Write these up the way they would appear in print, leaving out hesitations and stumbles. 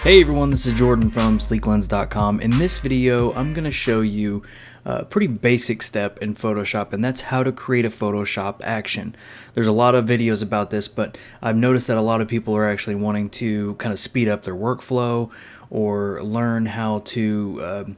Hey everyone, this is Jordan from Sleeklens.com. In this video, I'm going to show you a pretty basic step in Photoshop, and that's how to create a Photoshop action. There's a lot of videos about this, but I've noticed that a lot of people are actually wanting to kind of speed up their workflow or learn how to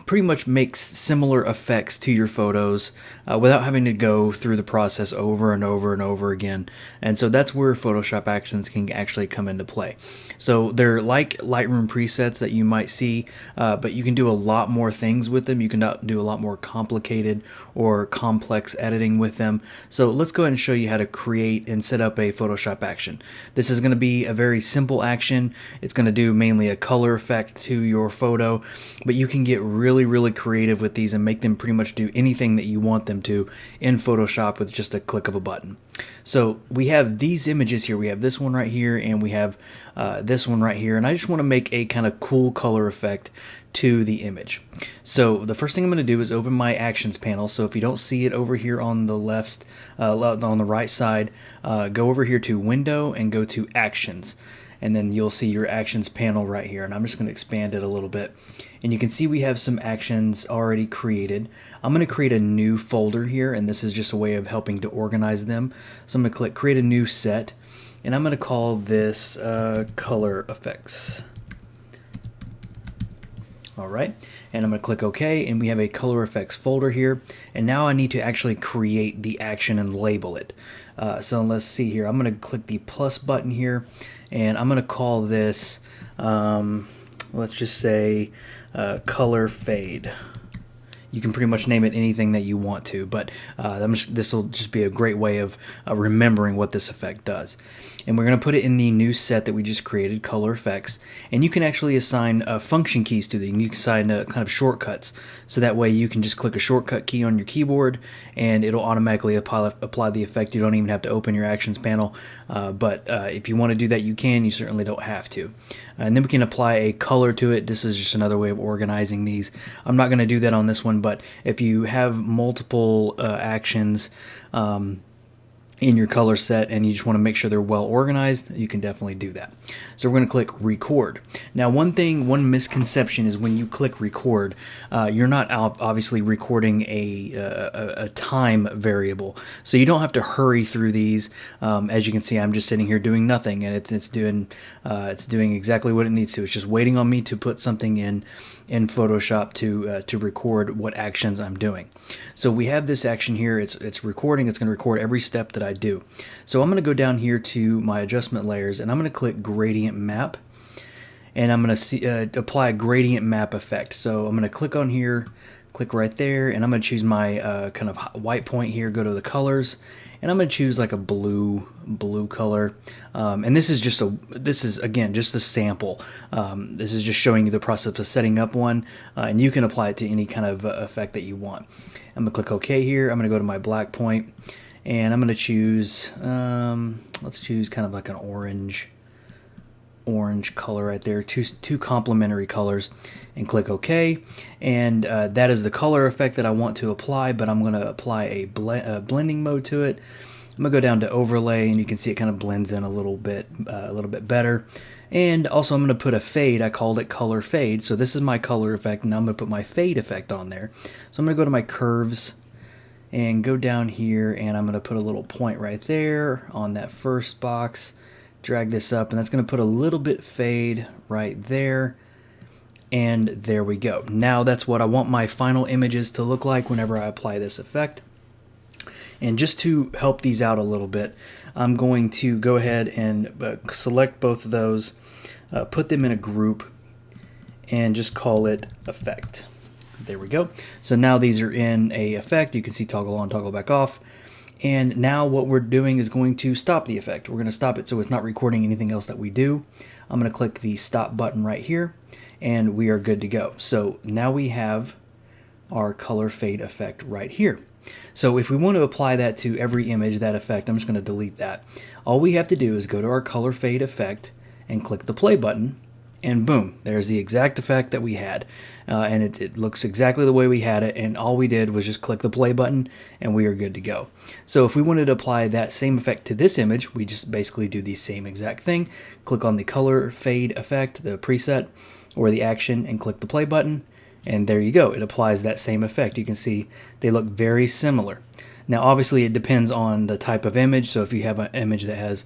pretty much make similar effects to your photos without having to go through the process over and over and over again. And so that's where Photoshop actions can actually come into play. So they're like Lightroom presets that you might see, but you can do a lot more things with them. You can do a lot more complicated or complex editing with them. So let's go ahead and show you how to create and set up a Photoshop action. This is going to be a very simple action. It's going to do mainly a color effect to your photo, but you can get really creative with these and make them pretty much do anything that you want them to in Photoshop with just a click of a button. So we have these images here. We have this one right here, and we have this one right here, and I just want to make a kind of cool color effect to the image. So the first thing I'm going to do is open my actions panel. So if you don't see it over here on the left, on the right side, go over here to Window and go to Actions, and then you'll see your actions panel right here. And I'm just going to expand it a little bit, and you can see we have some actions already created. I'm going to create a new folder here, and this is just a way of helping to organize them. So I'm going to click Create a New Set, and I'm going to call this Color Effects. Alright, and I'm going to click OK, and we have a Color Effects folder here. And now I need to actually create the action and label it. So let's see here. I'm going to click the plus button here, and I'm going to call this, let's just say, Color Fade. You can pretty much name it anything that you want to, but this will just be a great way of remembering what this effect does. And we're going to put it in the new set that we just created, Color Effects, and you can actually assign function keys to them. You can assign kind of shortcuts, so that way you can just click a shortcut key on your keyboard and it'll automatically apply the effect. You don't even have to open your actions panel, but if you want to do that, you can. You certainly don't have to. And then we can apply a color to it. This is just another way of organizing these. I'm not going to do that on this one, but if you have multiple actions in your color set and you just want to make sure they're well organized, you can definitely do that. So we're going to click Record. Now one misconception is when you click Record, you're not obviously recording a time variable. So you don't have to hurry through these. As you can see, I'm just sitting here doing nothing, and it's doing exactly what it needs to. It's just waiting on me to put something in Photoshop to record what actions I'm doing. So we have this action here. It's recording. It's going to record every step that I do. So I'm going to go down here to my adjustment layers, and I'm going to click Gradient Map, and I'm going to apply a gradient map effect. So I'm going to click on here, click right there, and I'm going to choose my kind of white point here, go to the colors, and I'm going to choose like a blue color. And this is again just a sample. This is just showing you the process of setting up one, and you can apply it to any kind of effect that you want. I'm going to click OK here. I'm going to go to my black point, and I'm going to choose, let's choose kind of like an orange color right there, two complementary colors, and click OK. And that is the color effect that I want to apply, but I'm going to apply a blending mode to it. I'm going to go down to Overlay, and you can see it kind of blends in a little bit better. And also I'm going to put a fade. I called it Color Fade. So this is my color effect, and now I'm going to put my fade effect on there. So I'm going to go to my curves and go down here, and I'm going to put a little point right there on that first box. Drag this up, and that's going to put a little bit fade right there. And there we go. Now that's what I want my final images to look like whenever I apply this effect. And just to help these out a little bit, I'm going to go ahead and select both of those, put them in a group, and just call it Effect. There we go. So now these are in a effect. You can see toggle on, toggle back off. And now what we're doing is going to stop the effect. We're going to stop it so it's not recording anything else that we do. I'm going to click the stop button right here, and we are good to go. So now we have our color fade effect right here. So if we want to apply that to every image, that effect, I'm just going to delete that. All we have to do is go to our color fade effect and click the play button, and boom, there's the exact effect that we had. And it looks exactly the way we had it, and all we did was just click the play button and we are good to go. So if we wanted to apply that same effect to this image, we just basically do the same exact thing. Click on the color fade effect, the preset, or the action, and click the play button, and there you go. It applies that same effect. You can see they look very similar. Now obviously it depends on the type of image, so if you have an image that has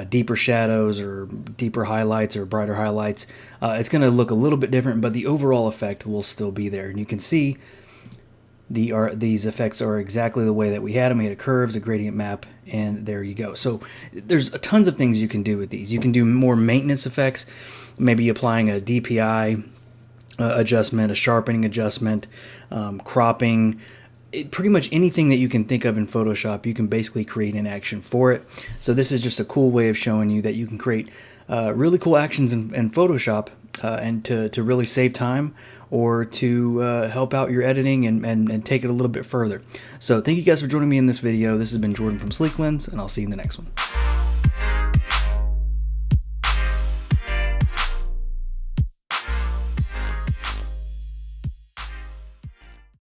deeper shadows or deeper highlights or brighter highlights, it's going to look a little bit different, but the overall effect will still be there. And you can see these effects are exactly the way that we had them. We had a curves, a gradient map, and there you go. So there's tons of things you can do with these. You can do more maintenance effects, maybe applying a DPI adjustment, a sharpening adjustment, cropping. Pretty much anything that you can think of in Photoshop, you can basically create an action for it. So this is just a cool way of showing you that you can create really cool actions in Photoshop and to really save time or to help out your editing and take it a little bit further. So thank you guys for joining me in this video. This has been Jordan from Sleeklens, and I'll see you in the next one.